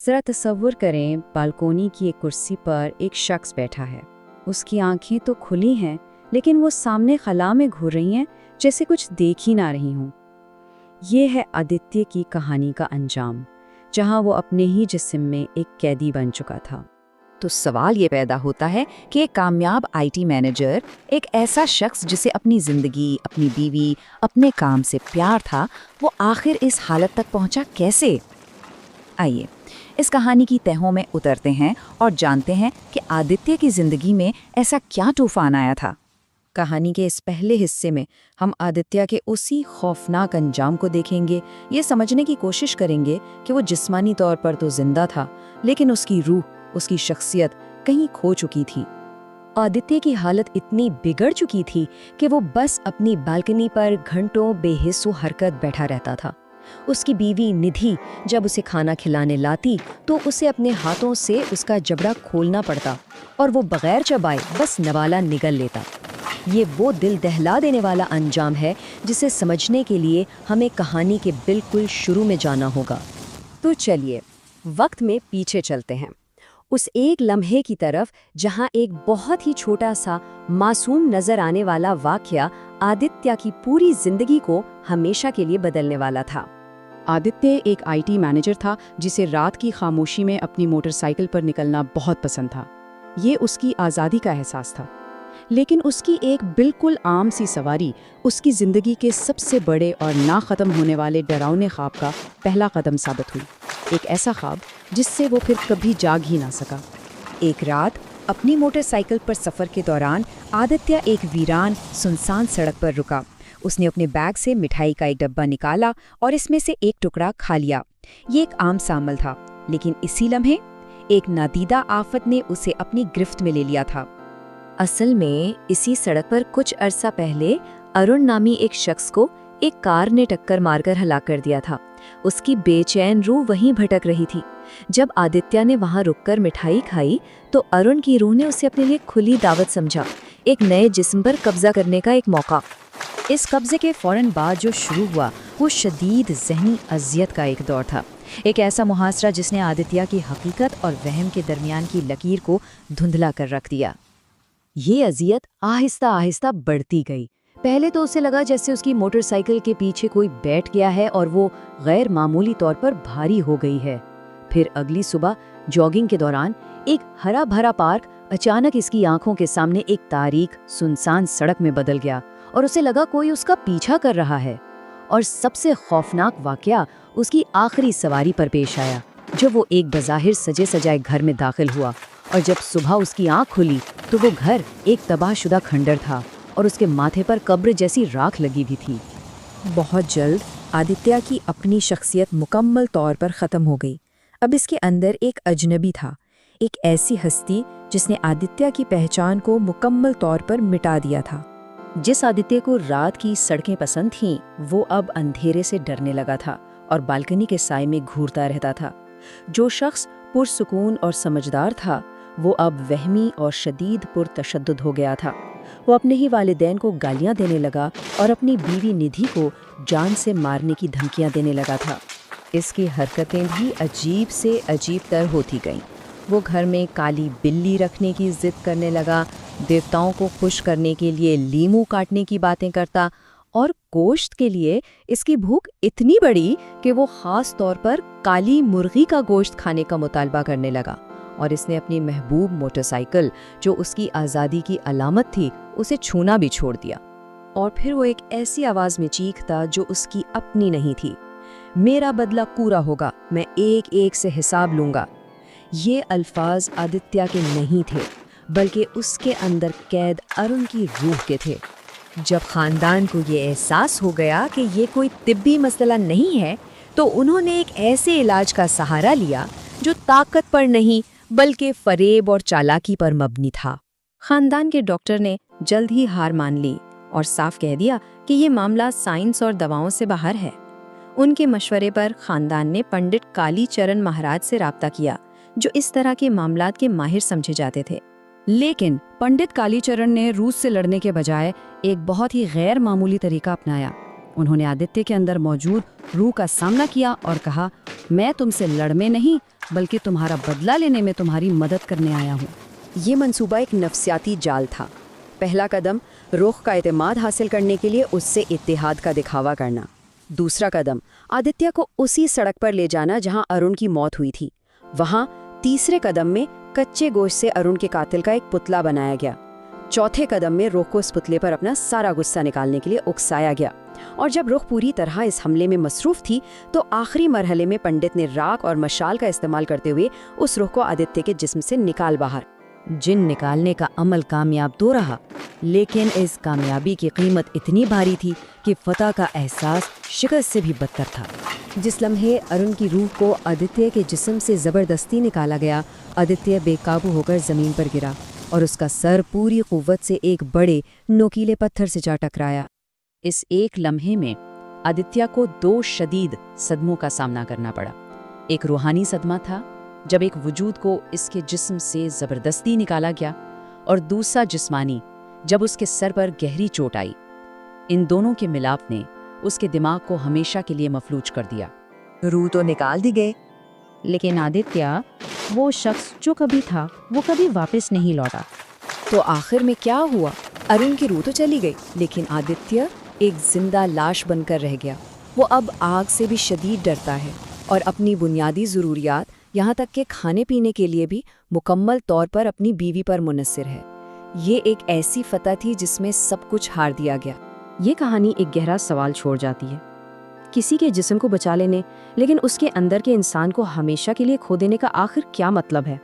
ज़रा तसव्वुर करें, बालकोनी की एक कुर्सी पर एक शख्स बैठा है। उसकी आंखें तो खुली हैं, लेकिन वो सामने खला में घूर रही हैं, जैसे कुछ देख ही ना रही हों। ये है आदित्य की कहानी का अंजाम, जहां वो अपने ही जिस्म में एक कैदी बन चुका था। तो सवाल ये पैदा होता है कि एक कामयाब आईटी मैनेजर, एक ऐसा शख्स जिसे अपनी जिंदगी, अपनी बीवी, अपने काम से प्यार था, वो आखिर इस हालत तक पहुंचा कैसे? आइए इस कहानी की तहों में उतरते हैं और जानते हैं कि आदित्य की जिंदगी में ऐसा क्या तूफान आया था। कहानी के इस पहले हिस्से में हम आदित्य के उसी खौफनाक अंजाम को देखेंगे। ये समझने की कोशिश करेंगे कि वो जिस्मानी तौर पर तो जिंदा था, लेकिन उसकी रूह, उसकी शख्सियत कहीं खो चुकी थी। आदित्य की हालत इतनी बिगड़ चुकी थी कि वो बस अपनी बालकनी पर घंटों बेहिस्सो हरकत बैठा रहता था। उसकी बीवी निधि जब उसे खाना खिलाने लाती तो उसे अपने हाथों से उसका जबड़ा खोलना पड़ता और वो बगैर चबाए बस नवाला निगल लेता। ये वो दिल दहला देने वाला अंजाम है जिसे समझने के लिए हमें कहानी के बिल्कुल शुरू में जाना होगा। तो चलिए वक्त में पीछे चलते हैं, उस एक लम्हे की तरफ जहां एक बहुत ही छोटा सा मासूम नजर आने वाला वाकया आदित्य की पूरी जिंदगी को हमेशा के लिए बदलने वाला था। आदित्य एक आईटी मैनेजर था जिसे रात की खामोशी में अपनी मोटरसाइकिल पर निकलना बहुत पसंद था। ये उसकी आज़ादी का एहसास था। लेकिन उसकी एक बिल्कुल आम सी सवारी उसकी ज़िंदगी के सबसे बड़े और ना ख़त्म होने वाले डरावने ख्वाब का पहला कदम साबित हुई। एक ऐसा ख्वाब जिससे वो फिर कभी जाग ही ना सका। एक रात अपनी मोटरसाइकिल पर सफ़र के दौरान आदित्य एक वीरान सुनसान सड़क पर रुका। उसने अपने बैग से मिठाई का एक डब्बा निकाला और इसमें से एक टुकड़ा खा लिया। ये एक आम सा अमल था, लेकिन इसी लम्हे एक नादीदा आफत ने उसे अपनी गिरफ्त में ले लिया था। असल में इसी सड़क पर कुछ अरसा पहले अरुण नामी एक शख्स को एक कार ने टक्कर मारकर हलाक कर दिया था। उसकी बेचैन रूह वहीं भटक रही थी। जब आदित्य ने वहां रुककर मिठाई खाई तो अरुण की रूह ने उसे अपने लिए खुली दावत समझा, एक नए जिस्म पर कब्जा करने का एक मौका। इस कब्जे के फौरन बाद जो शुरू हुआ वो शदीद ज़हनी अजियत का एक दौर था। एक ऐसा मुहासरा जिसने आदित्य की हकीकत और वहम के दरमियान की लकीर को धुंधला कर रख दिया। ये अजियत आहिस्ता आहिस्ता बढ़ती गई। पहले तो उसे लगा जैसे उसकी मोटरसाइकिल के पीछे कोई बैठ गया है और वो गैर मामूली तौर पर भारी हो गई है। फिर अगली सुबह जॉगिंग के दौरान एक हरा भरा पार्क अचानक इसकी आंखों के सामने एक तारीख सुनसान सड़क में बदल गया और उसे लगा कोई उसका पीछा कर रहा है। और सबसे खौफनाक वाकया उसकी आखिरी सवारी पर पेश आया, जब वो एक बज़ाहिर सजे सजाए घर में दाखिल हुआ। और जब सुबह उसकी आंख खुली तो वो घर एक तबाहशुदा खंडर था और उसके माथे पर कब्र जैसी राख लगी भी थी। बहुत जल्द आदित्य की अपनी शख्सियत मुकम्मल तौर पर ख़त्म हो गई। अब इसके अंदर एक अजनबी था, एक ऐसी हस्ती जिसने आदित्य की पहचान को मुकम्मल तौर पर मिटा दिया था। जिस आदित्य को रात की सड़कें पसंद थीं, वो अब अंधेरे से डरने लगा था और बालकनी के साए में घूरता रहता था। जो शख्स पुरसुकून और समझदार था, वो अब वहमी और शदीद पुरतशद्दुद हो गया था। वो अपने ही वालिदैन को गालियां देने लगा और अपनी बीवी निधि को जान से मारने की धमकियां देने लगा था। इसकी हरकतें भी अजीब से अजीब तर होती गईं। वो घर में काली बिल्ली रखने की जिद करने लगा, देवताओं को खुश करने के लिए लीमू काटने की बातें करता और गोश्त के लिए इसकी भूख इतनी बड़ी कि वो ख़ास तौर पर काली मुर्गी का गोश्त खाने का मुतालबा करने लगा। और इसने अपनी महबूब मोटरसाइकिल, जो उसकी आज़ादी की अलामत थी, उसे छूना भी छोड़ दिया। और फिर वो एक ऐसी आवाज़ में चीखता जो उसकी अपनी नहीं थी, मेरा बदला पूरा होगा, मैं एक एक से हिसाब लूँगा। ये अल्फाज आदित्य के नहीं थे, बल्कि उसके अंदर कैद अरुण की रूह के थे। जब खानदान को ये एहसास हो गया कि ये कोई तिब्बी मसला नहीं है, तो उन्होंने एक ऐसे इलाज का सहारा लिया जो ताकत पर नहीं बल्कि फरेब और चालाकी पर मबनी था। खानदान के डॉक्टर ने जल्द ही हार मान ली और साफ कह दिया कि ये मामला साइंस और दवाओं से बाहर है। उनके मशवरे पर खानदान ने पंडित काली चरण महाराज से राब्ता किया, जो इस तरह के मामलात के माहिर समझे जाते थे। लेकिन पंडित कालीचरण ने रूस से लड़ने के बजाय एक बहुत ही गैर मामूली तरीका अपनाया। उन्होंने आदित्य के अंदर मौजूद रूह का सामना किया और कहा, मैं तुमसे लड़ने नहीं बल्कि तुम्हारा बदला लेने में तुम्हारी मदद करने आया हूँ। ये मंसूबा एक नफ्सियाती जाल था। पहला कदम रुख का एतमाद हासिल करने के लिए उससे इत्तेहाद का दिखावा करना। दूसरा कदम आदित्य को उसी सड़क पर ले जाना जहां अरुण की मौत हुई थी। वहां तीसरे कदम में कच्चे गोश्त से अरुण के कातिल का एक पुतला बनाया गया। चौथे कदम में रुख को उस पुतले पर अपना सारा गुस्सा निकालने के लिए उकसाया गया। और जब रुख पूरी तरह इस हमले में मसरूफ थी तो आखिरी मरहले में पंडित ने राख और मशाल का इस्तेमाल करते हुए उस रुख को आदित्य के जिस्म से निकाल बाहर। जिन निकालने का अमल कामयाब तो रहा, लेकिन इस कामयाबी की कीमत इतनी भारी थी कि फतह का एहसास शिकस्त से भी बदतर था। जिस लम्हे अरुण की रूह को आदित्य के जिस्म से ज़बरदस्ती निकाला गया, आदित्य बेकाबू होकर ज़मीन पर गिरा और उसका सर पूरी कुव्वत से एक बड़े नोकीले पत्थर से जा टकराया। इस एक लम्हे में आदित्य को 2 शदीद सदमों का सामना करना पड़ा। एक रूहानी सदमा था जब एक वजूद को इसके जिस्म से ज़बरदस्ती निकाला गया, और दूसरा जिस्मानी जब उसके सर पर गहरी चोट आई। इन दोनों के मिलाप ने उसके दिमाग को हमेशा के लिए मफलूज कर दिया। रूह तो निकाल दी गई, लेकिन आदित्य, वो शख्स जो कभी था, वो कभी वापस नहीं लौटा। तो आखिर में क्या हुआ? अरुण की रूह तो चली गई, लेकिन आदित्य एक जिंदा लाश बनकर रह गया। वो अब आग से भी शदीद डरता है और अपनी बुनियादी ज़रूरियात, यहाँ तक के खाने पीने के लिए भी मुकम्मल तौर पर अपनी बीवी पर मुनस्सिर है। ये एक ऐसी फतह थी जिसमें सब कुछ हार दिया गया। ये कहानी एक गहरा सवाल छोड़ जाती है। किसी के जिस्म को बचा लेने, लेकिन उसके अंदर के इंसान को हमेशा के लिए खो देने का आखिर क्या मतलब है?